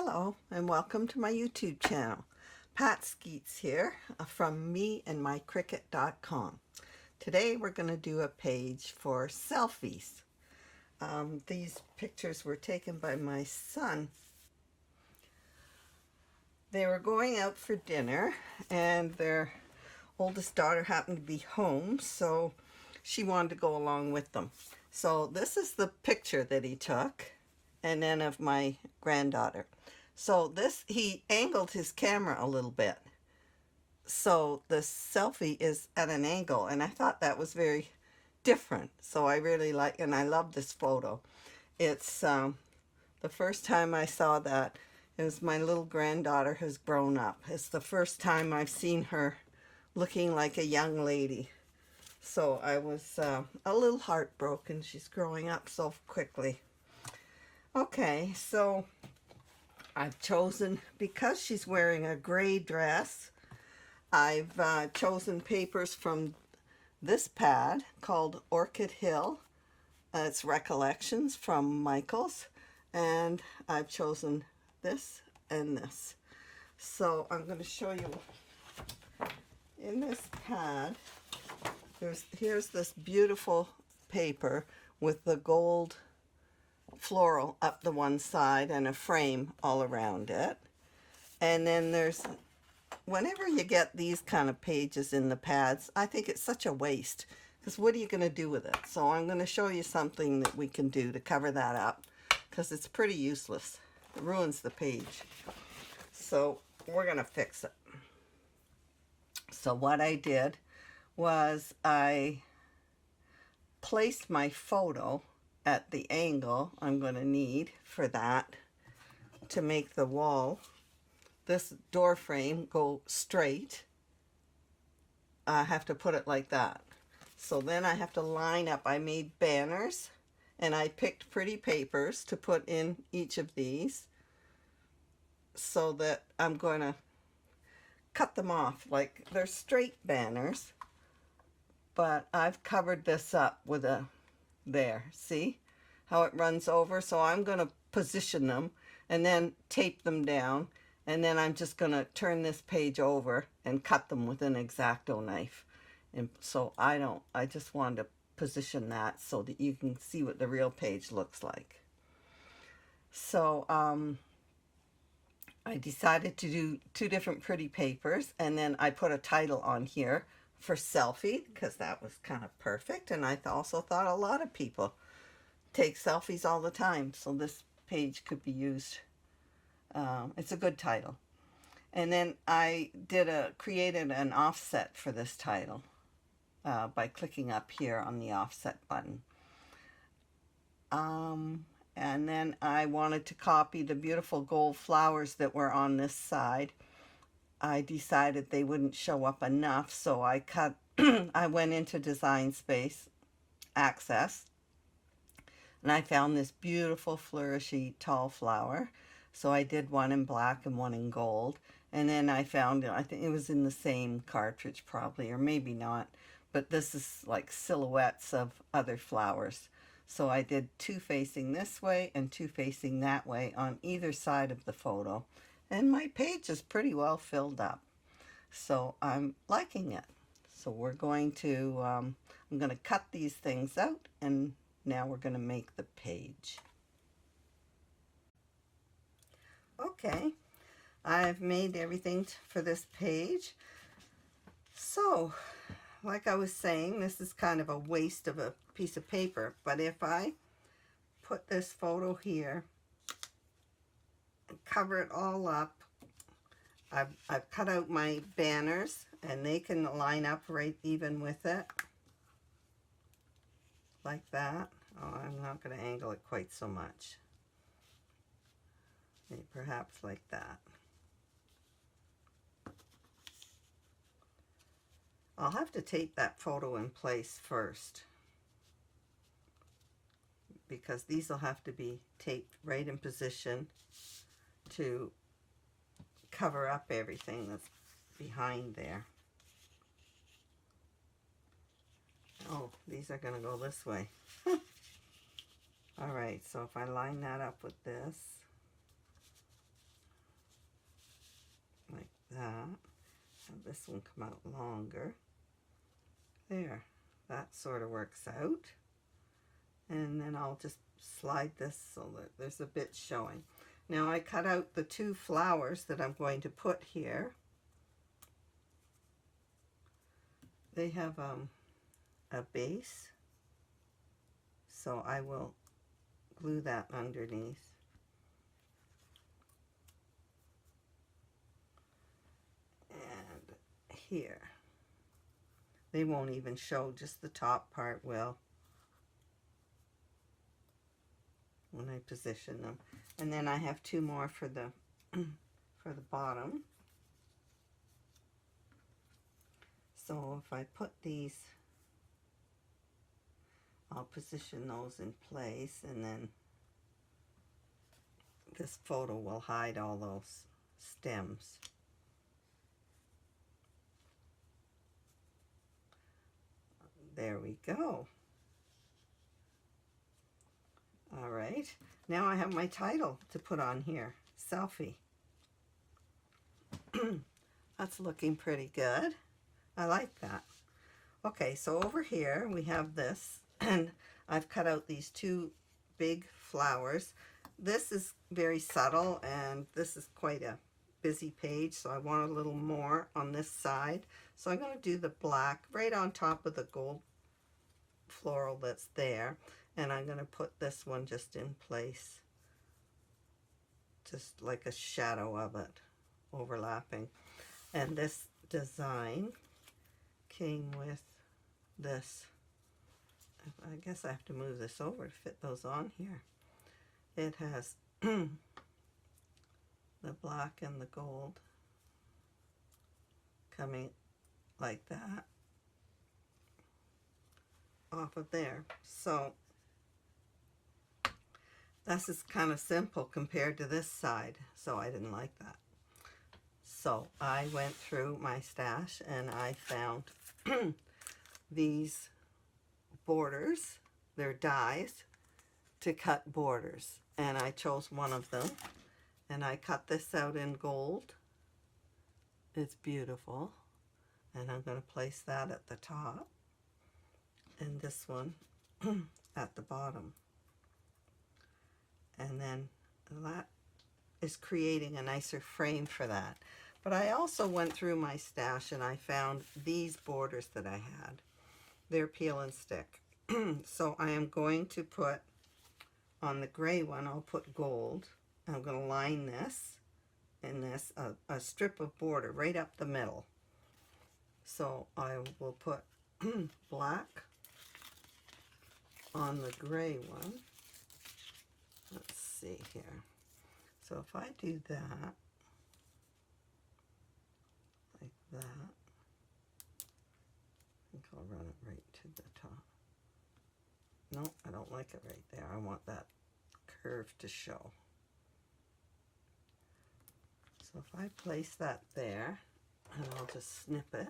Hello and welcome to my YouTube channel. Pat Skeets here from meandmycricket.com. Today we're going to do a page for selfies. These pictures were taken by my son. They were going out for dinner and their oldest daughter happened to be home, so she wanted to go along with them. So this is the picture that he took, and then of my granddaughter. So this, he angled his camera a little bit, so the selfie is at an angle, and I thought that was very different. So I really like, and I love this photo. It's the first time I saw that, it was my little granddaughter who's grown up. It's the first time I've seen her looking like a young lady. So I was a little heartbroken. She's growing up so quickly. Okay, so I've chosen, because she's wearing a gray dress, I've chosen papers from this pad called Orchid Hill. It's Recollections from Michael's, and I've chosen this and this. So I'm going to show you in this pad. Here's this beautiful paper with the gold floral up the one side and a frame all around it. And then there's, whenever you get these kind of pages in the pads, I think it's such a waste, because what are you going to do with it? So I'm going to show you something that we can do to cover that up, because it's pretty useless. It ruins the page. So we're going to fix it. So what I did was I placed my photo at the angle I'm going to need for that to make the wall, this door frame, go straight. I have to put it like that. So then I have to line up. I made banners and I picked pretty papers to put in each of these, so that I'm going to cut them off like they're straight banners, but I've covered this up with a, there, see how it runs over? So I'm going to position them and then tape them down, and then I'm just going to turn this page over and cut them with an X-Acto knife. And so I just wanted to position that so that you can see what the real page looks like. So I decided to do two different pretty papers, and then I put a title on here for selfie, because that was kind of perfect. And I also thought a lot of people take selfies all the time, so this page could be used. It's a good title. And then I created an offset for this title by clicking up here on the offset button. And then I wanted to copy the beautiful gold flowers that were on this side. I decided they wouldn't show up enough, so I cut, I went into Design Space, Access, and I found this beautiful flourishy tall flower. So I did one in black and one in gold. And then I found, I think it was in the same cartridge probably, or maybe not, but this is like silhouettes of other flowers. So I did two facing this way and two facing that way on either side of the photo. And my page is pretty well filled up. So I'm liking it. So we're going to, I'm going to cut these things out, and now we're going to make the page. Okay, I've made everything for this page. So, like I was saying, this is kind of a waste of a piece of paper, but if I put this photo here, cover it all up, I've cut out my banners, and they can line up right even with it, like that. Oh, I'm not going to angle it quite so much. Maybe perhaps like that. I'll have to tape that photo in place first, because these will have to be taped right in position to cover up everything that's behind there. Oh, these are going to go this way. All right, so if I line that up with this, that. Have this one come out longer. There, that sort of works out. And then I'll just slide this so that there's a bit showing. Now I cut out the 2 flowers that I'm going to put here. They have a base, so I will glue that underneath. And here. They won't even show, just the top part will when I position them. And then I have 2 more for the for the bottom. So if I put these, I'll position those in place, and then this photo will hide all those stems. There we go. All right, now I have my title to put on here, Selfie. That's looking pretty good. I like that. Okay, so over here we have this, and I've cut out these 2 big flowers. This is very subtle, and this is quite a busy page, so I want a little more on this side. So I'm going to do the black right on top of the gold floral that's there, and I'm going to put this one just in place, just like a shadow of it overlapping. And this design came with this. I guess I have to move this over to fit those on here. It has the black and the gold coming like that off of there. So this is kind of simple compared to this side, so I didn't like that. So I went through my stash and I found these borders. They're dies to cut borders, and I chose one of them, and I cut this out in gold. It's beautiful, and I'm going to place that at the top, and this one at the bottom. And then that is creating a nicer frame for that. But I also went through my stash and I found these borders that I had. They're peel and stick. So I am going to put on the gray one, I'll put gold. I'm going to line this and this, a strip of border right up the middle. So I will put black on the gray one. Let's see here. So if I do that, like that, I think I'll run it right to the top. No, I don't like it right there. I want that curve to show. So if I place that there, and I'll just snip it.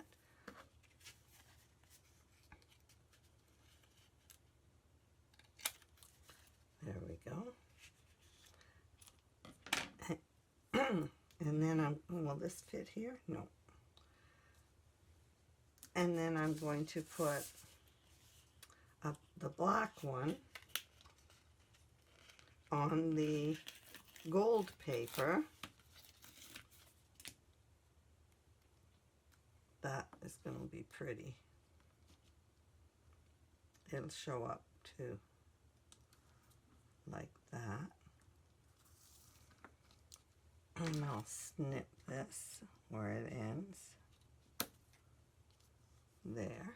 There we go. And then will this fit here? No. And then I'm going to put the black one on the gold paper. That is going to be pretty. It'll show up too, like that. And I'll snip this where it ends. There.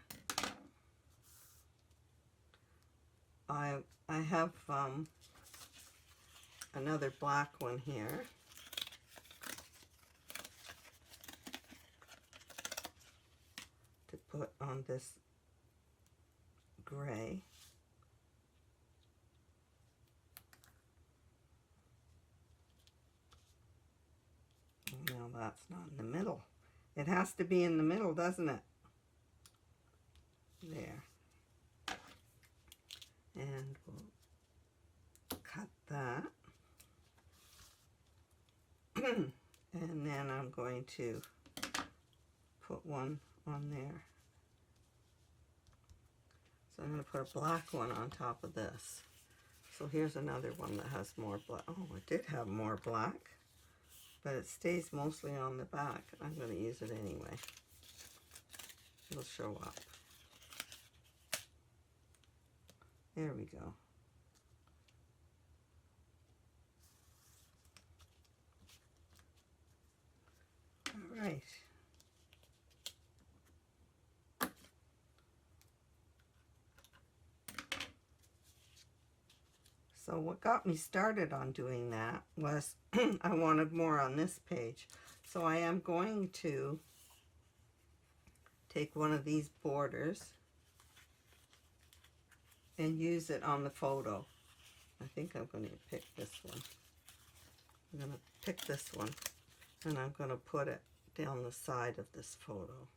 I have another black one here. To put on this gray. Now that's not in the middle. It has to be in the middle, doesn't it? There. And we'll cut that. And then I'm going to put one on there. So I'm going to put a black one on top of this. So here's another one that has more black. Oh, it did have more black, but it stays mostly on the back. I'm going to use it anyway. It'll show up. There we go. All right. So what got me started on doing that was I wanted more on this page. So I am going to take one of these borders and use it on the photo. I think I'm going to pick this one. I'm going to pick this one and I'm going to put it down the side of this photo.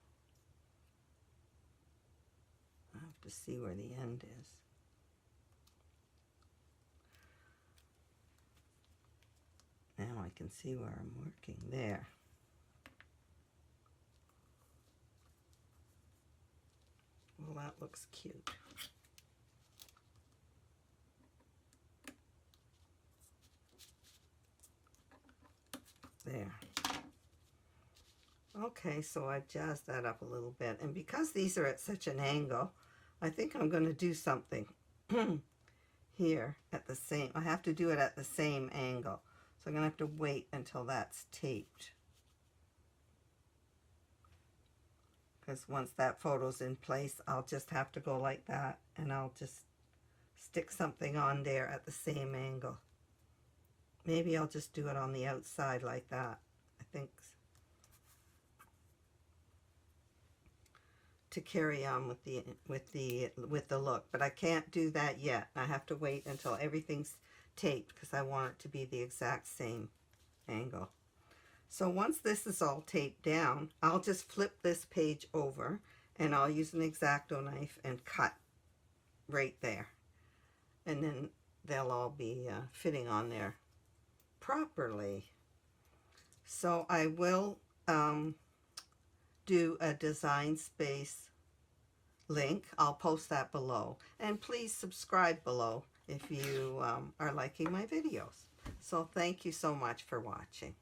I have to see where the end is. Now I can see where I'm working there. Well, that looks cute. There. Okay, so I've jazzed that up a little bit. And because these are at such an angle, I think I'm going to do something here at the same. I have to do it at the same angle. So I'm going to have to wait until that's taped. Because once that photo's in place, I'll just have to go like that. And I'll just stick something on there at the same angle. Maybe I'll just do it on the outside like that. I think to carry on with the look, but I can't do that yet. I have to wait until everything's taped because I want it to be the exact same angle. So once this is all taped down, I'll just flip this page over and I'll use an X-Acto knife and cut right there, and then they'll all be fitting on there properly. So I will do a Design Space link. I'll post that below, and please subscribe below if you are liking my videos. So thank you so much for watching.